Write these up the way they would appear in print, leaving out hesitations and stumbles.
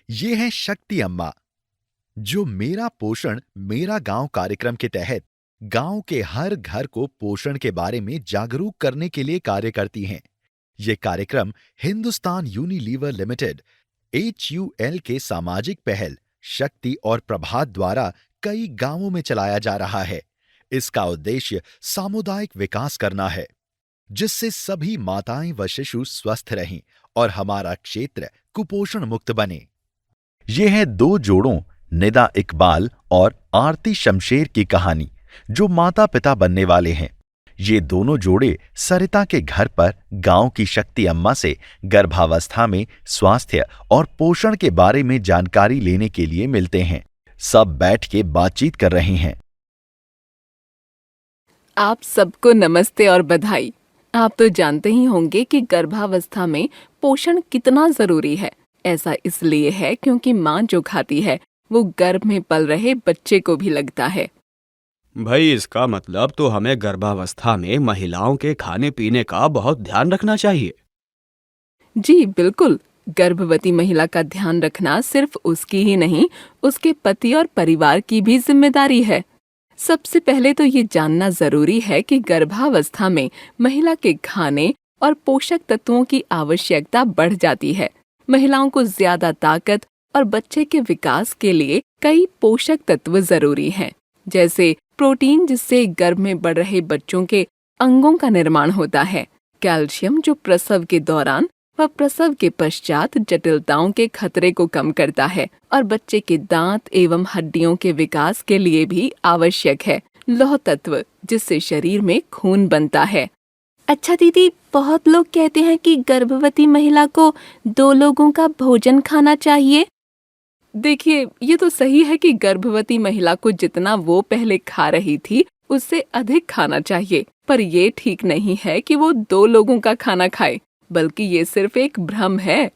ये है शक्ति अम्मा, जो मेरा पोषण मेरा गांव कार्यक्रम के तहत गांव के हर घर को पोषण के बारे में जागरूक करने के लिए कार्य करती हैं। ये कार्यक्रम हिंदुस्तान यूनिलीवर लिमिटेड HUL के सामाजिक पहल शक्ति और प्रभात द्वारा कई गांवों में चलाया जा रहा है। इसका उद्देश्य सामुदायिक विकास करना है, जिससे सभी माताएं व शिशु स्वस्थ रहें और हमारा क्षेत्र कुपोषण मुक्त बने। ये है दो जोड़ों निदा इकबाल और आरती शमशेर की कहानी, जो माता पिता बनने वाले हैं। ये दोनों जोड़े सरिता के घर पर गांव की शक्ति अम्मा से गर्भावस्था में स्वास्थ्य और पोषण के बारे में जानकारी लेने के लिए मिलते हैं। सब बैठ के बातचीत कर रहे हैं। आप सबको नमस्ते और बधाई। आप तो जानते ही होंगे कि गर्भावस्था में पोषण कितना जरूरी है। ऐसा इसलिए है क्योंकि माँ जो खाती है वो गर्भ में पल रहे बच्चे को भी लगता है। भाई, इसका मतलब तो हमें गर्भावस्था में महिलाओं के खाने पीने का बहुत ध्यान रखना चाहिए। जी बिल्कुल, गर्भवती महिला का ध्यान रखना सिर्फ उसकी ही नहीं, उसके पति और परिवार की भी जिम्मेदारी है। सबसे पहले तो ये जानना जरूरी है कि गर्भावस्था में महिला के खाने और पोषक तत्वों की आवश्यकता बढ़ जाती है। महिलाओं को ज्यादा ताकत और बच्चे के विकास के लिए कई पोषक तत्व जरूरी हैं, जैसे प्रोटीन जिससे गर्भ में बढ़ रहे बच्चों के अंगों का निर्माण होता है, कैल्शियम जो प्रसव के दौरान व प्रसव के पश्चात जटिलताओं के खतरे को कम करता है और बच्चे के दांत एवं हड्डियों के विकास के लिए भी आवश्यक है, लौह तत्व जिससे शरीर में खून बनता है। अच्छा दीदी, बहुत लोग कहते हैं कि गर्भवती महिला को 2 लोगों का भोजन खाना चाहिए। देखिए, ये तो सही है कि गर्भवती महिला को जितना वो पहले खा रही थी उससे अधिक खाना चाहिए, पर ये ठीक नहीं है कि वो 2 लोगों का खाना खाए, बल्कि ये सिर्फ एक भ्रम है।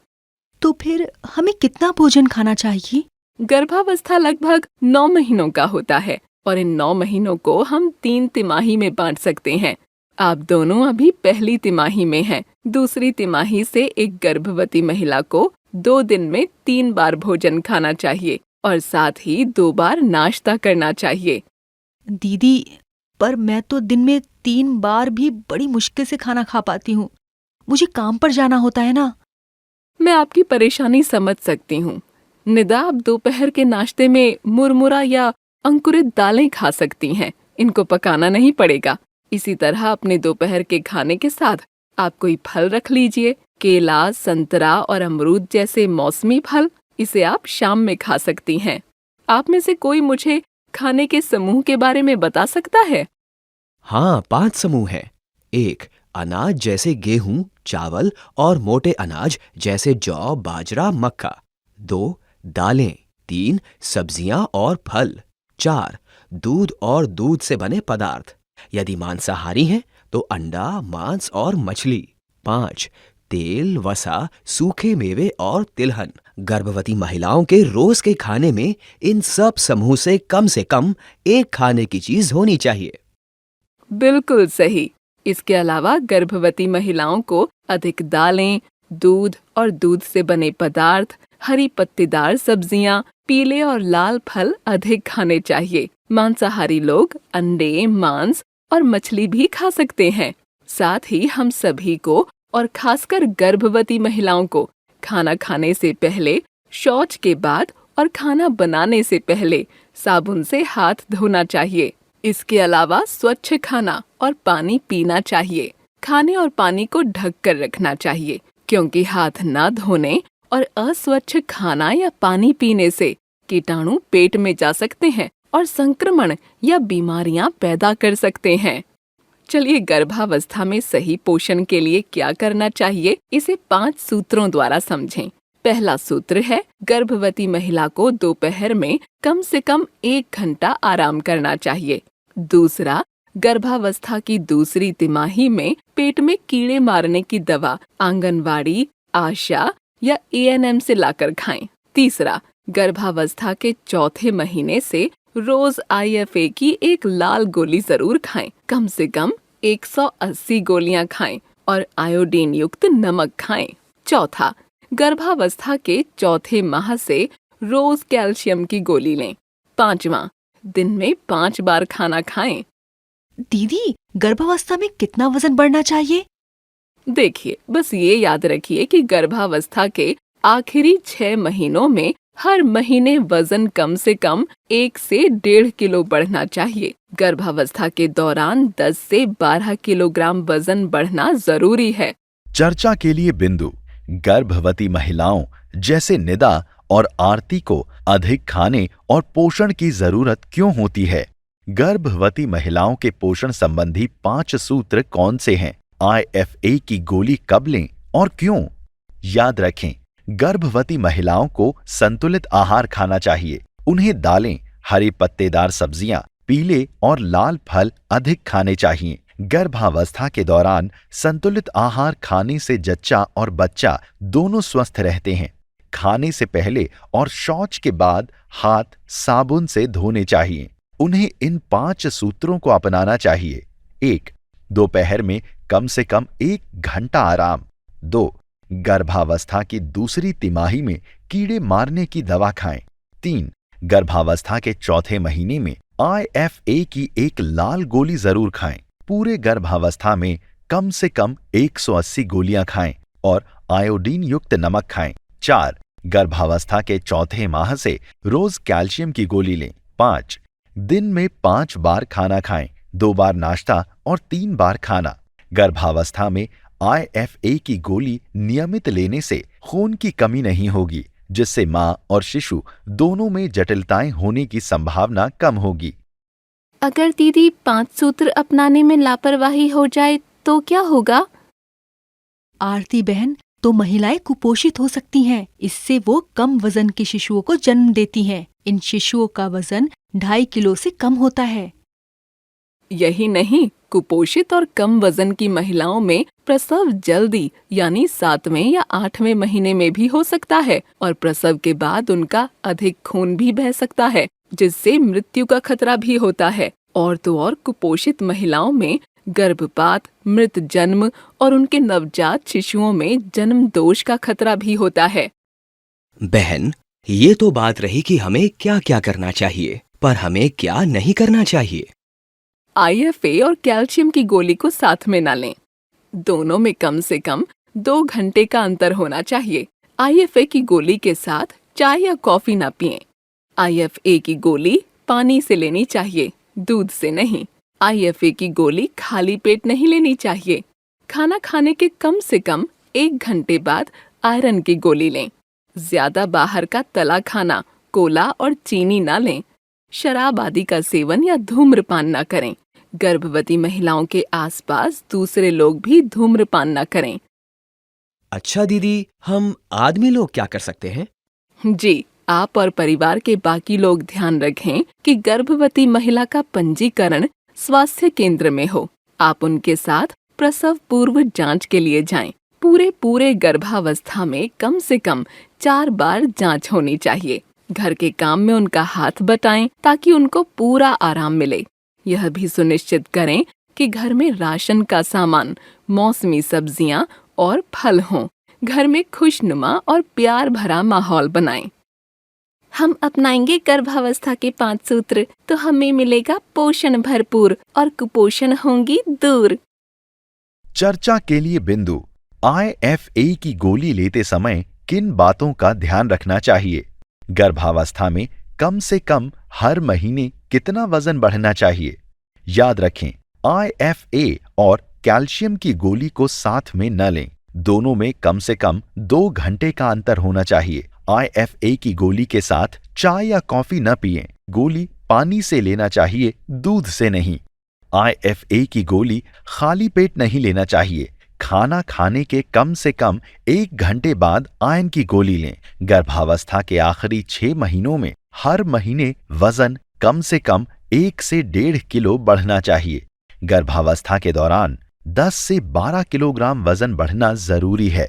तो फिर हमें कितना भोजन खाना चाहिए? गर्भावस्था लगभग 9 महीनों का होता है और इन 9 महीनों को हम 3 तिमाही में बांट सकते हैं। आप दोनों अभी पहली तिमाही में हैं। दूसरी तिमाही से एक गर्भवती महिला को 2 दिन में 3 बार भोजन खाना चाहिए और साथ ही 2 बार नाश्ता करना चाहिए। दीदी, पर मैं तो दिन में 3 बार भी बड़ी मुश्किल से खाना खा पाती हूँ। मुझे काम पर जाना होता है ना। मैं आपकी परेशानी समझ सकती हूँ। निदा, आप दोपहर के नाश्ते में मुरमुरा या अंकुरित दालें खा सकती हैं। इनको पकाना नहीं पड़ेगा। इसी तरह अपने दोपहर के खाने के साथ आप कोई फल रख लीजिए, केला, संतरा और अमरूद जैसे मौसमी फल। इसे आप शाम में खा सकती हैं। आप में से कोई मुझे खाने के समूह के बारे में बता सकता है? हाँ, 5 समूह हैं। 1. अनाज जैसे गेहूं, चावल और मोटे अनाज जैसे जौ, बाजरा, मक्का। 2. दालें। 3. सब्जियां और फल। 4. दूध और दूध से बने पदार्थ। यदि मांसाहारी हैं तो अंडा, मांस और मछली। 5. तेल, वसा, सूखे मेवे और तिलहन। गर्भवती महिलाओं के रोज के खाने में इन सब समूह से कम एक खाने की चीज होनी चाहिए। बिल्कुल सही। इसके अलावा गर्भवती महिलाओं को अधिक दालें, दूध और दूध से बने पदार्थ, हरी पत्तेदार सब्जियां, पीले और लाल फल अधिक खाने चाहिए। मांसाहारी लोग अंडे, मांस और मछली भी खा सकते हैं। साथ ही हम सभी को और खासकर गर्भवती महिलाओं को खाना खाने से पहले, शौच के बाद और खाना बनाने से पहले साबुन से हाथ धोना चाहिए। इसके अलावा स्वच्छ खाना और पानी पीना चाहिए। खाने और पानी को ढक कर रखना चाहिए, क्योंकि हाथ न धोने और अस्वच्छ खाना या पानी पीने से कीटाणु पेट में जा सकते हैं और संक्रमण या बीमारियां पैदा कर सकते हैं। चलिए, गर्भावस्था में सही पोषण के लिए क्या करना चाहिए, इसे 5 सूत्रों द्वारा समझें। पहला सूत्र है, गर्भवती महिला को दोपहर में कम से कम 1 घंटा आराम करना चाहिए। दूसरा, गर्भावस्था की दूसरी तिमाही में पेट में कीड़े मारने की दवा आंगनवाड़ी, आशा या ANM से लाकर खाएं। तीसरा, गर्भावस्था के चौथे महीने से रोज IFA की एक लाल गोली जरूर खाएं। कम से कम 180 गोलियां खाएं और आयोडीन युक्त नमक खाएं। चौथा, गर्भावस्था के चौथे माह से रोज कैल्शियम की गोली लें। 5वां, दिन में 5 बार खाना खाएं। दीदी, गर्भावस्था में कितना वजन बढ़ना चाहिए? देखिए, बस ये याद रखिए कि गर्भावस्था के आखिरी 6 महीनों में हर महीने वजन कम से कम 1 से 1.5 किलो बढ़ना चाहिए। गर्भावस्था के दौरान 10 से 12 किलोग्राम वजन बढ़ना जरूरी है। चर्चा के लिए बिंदु। गर्भवती महिलाओं जैसे निदा और आरती को अधिक खाने और पोषण की जरूरत क्यों होती है? गर्भवती महिलाओं के पोषण संबंधी 5 सूत्र कौन से हैं? IFA की गोली कब लें और क्यों? याद रखें, गर्भवती महिलाओं को संतुलित आहार खाना चाहिए। उन्हें दालें, हरी पत्तेदार सब्जियां, पीले और लाल फल अधिक खाने चाहिए। गर्भावस्था के दौरान संतुलित आहार खाने से जच्चा और बच्चा दोनों स्वस्थ रहते हैं। खाने से पहले और शौच के बाद हाथ साबुन से धोने चाहिए। उन्हें इन 5 सूत्रों को अपनाना चाहिए। 1. दोपहर में कम से कम 1 घंटा आराम। 2. गर्भावस्था की दूसरी तिमाही में कीड़े मारने की दवा खाएं। 3. गर्भावस्था के चौथे महीने में IFA की एक लाल गोली जरूर खाएं। पूरे गर्भावस्था में कम से कम 180 गोलियां खाएं और आयोडीन युक्त नमक खाएं। 4. गर्भावस्था के चौथे माह से रोज कैल्शियम की गोली लें। 5. दिन में 5 बार खाना खाएं, 2 बार नाश्ता और 3 बार खाना। गर्भावस्था में IFA की गोली नियमित लेने से खून की कमी नहीं होगी, जिससे मां और शिशु दोनों में जटिलताएं होने की संभावना कम होगी। अगर दीदी 5 सूत्र अपनाने में लापरवाही हो जाए तो क्या होगा? आरती बहन, तो महिलाएं कुपोषित हो सकती हैं। इससे वो कम वजन के शिशुओं को जन्म देती हैं। इन शिशुओं का वजन 2.5 किलो से कम होता है। यही नहीं, कुपोषित और कम वजन की महिलाओं में प्रसव जल्दी यानी 7वें या 8वें महीने में भी हो सकता है और प्रसव के बाद उनका अधिक खून भी बह सकता है, जिससे मृत्यु का खतरा भी होता है। और तो और कुपोषित महिलाओं में गर्भपात, मृत जन्म और उनके नवजात शिशुओं में जन्म दोष का खतरा भी होता है। बहन, ये तो बात रही कि हमें क्या क्या करना चाहिए, पर हमें क्या नहीं करना चाहिए। IFA और कैल्शियम की गोली को साथ में ना लें। दोनों में कम से कम 2 घंटे का अंतर होना चाहिए। IFA की गोली के साथ चाय या कॉफी ना पिएं। IFA की गोली पानी से लेनी चाहिए, दूध से नहीं। IFA की गोली खाली पेट नहीं लेनी चाहिए। खाना खाने के कम से कम 1 घंटे बाद आयरन की गोली लें। ज्यादा बाहर का तला खाना, कोला और चीनी ना लें। शराब आदि का सेवन या धूम्रपान ना करें। गर्भवती महिलाओं के आसपास दूसरे लोग भी धूम्रपान ना करें। अच्छा दीदी, हम आदमी लोग क्या कर सकते हैं? जी, आप और परिवार के बाकी लोग ध्यान रखें कि गर्भवती महिला का पंजीकरण स्वास्थ्य केंद्र में हो। आप उनके साथ प्रसव पूर्व जांच के लिए जाएं। पूरे गर्भावस्था में कम से कम 4 बार जांच होनी चाहिए। घर के काम में उनका हाथ बटाएं ताकि उनको पूरा आराम मिले। यह भी सुनिश्चित करें कि घर में राशन का सामान, मौसमी सब्जियां और फल हों। घर में खुशनुमा और प्यार भरा माहौल बनाएं। हम अपनाएंगे गर्भावस्था के 5 सूत्र तो हमें मिलेगा पोषण भरपूर और कुपोषण होंगी दूर। चर्चा के लिए बिंदु। IFA की गोली लेते समय किन बातों का ध्यान रखना चाहिए? गर्भावस्था में कम से कम हर महीने कितना वजन बढ़ना चाहिए? याद रखें, IFA और कैल्शियम की गोली को साथ में न लें। दोनों में कम से कम 2 घंटे का अंतर होना चाहिए। IFA की गोली के साथ चाय या कॉफी न पिएं। गोली पानी से लेना चाहिए, दूध से नहीं। IFA की गोली खाली पेट नहीं लेना चाहिए। खाना खाने के कम से कम 1 घंटे बाद आयरन की गोली लें। गर्भावस्था के आखिरी 6 महीनों में हर महीने वजन कम से कम 1 से 1.5 किलो बढ़ना चाहिए। गर्भावस्था के दौरान 10 से 12 किलोग्राम वजन बढ़ना जरूरी है।